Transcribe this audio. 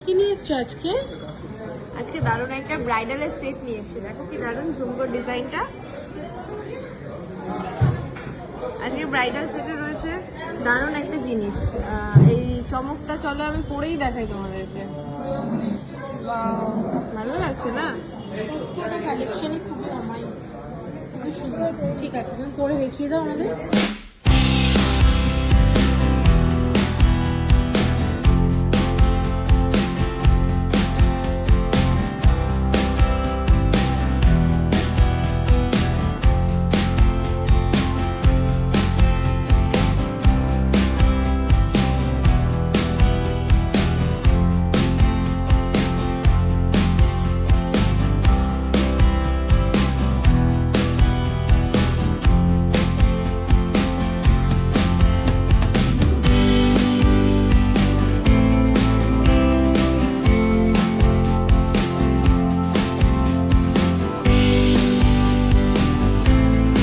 কি নিয়ে এসছো আজকে? আজকে দারুণ একটা ব্রাইডালের সেট নিয়ে এসেছি। দেখো কি দারুণ ঝুমকোর ডিজাইনটা। আজকে ব্রাইডাল সেটে রয়েছে দারুণ একটা জিনিস। এই চমকটা চলো আমি পরেই দেখাই তোমাদেরকে। ভালো লাগছে না? সবকটা কালেকশনই খুবই অমায়িক, খুবই সুন্দর। ঠিক আছে, তুমি পরে দেখিয়ে দাও আমাদের।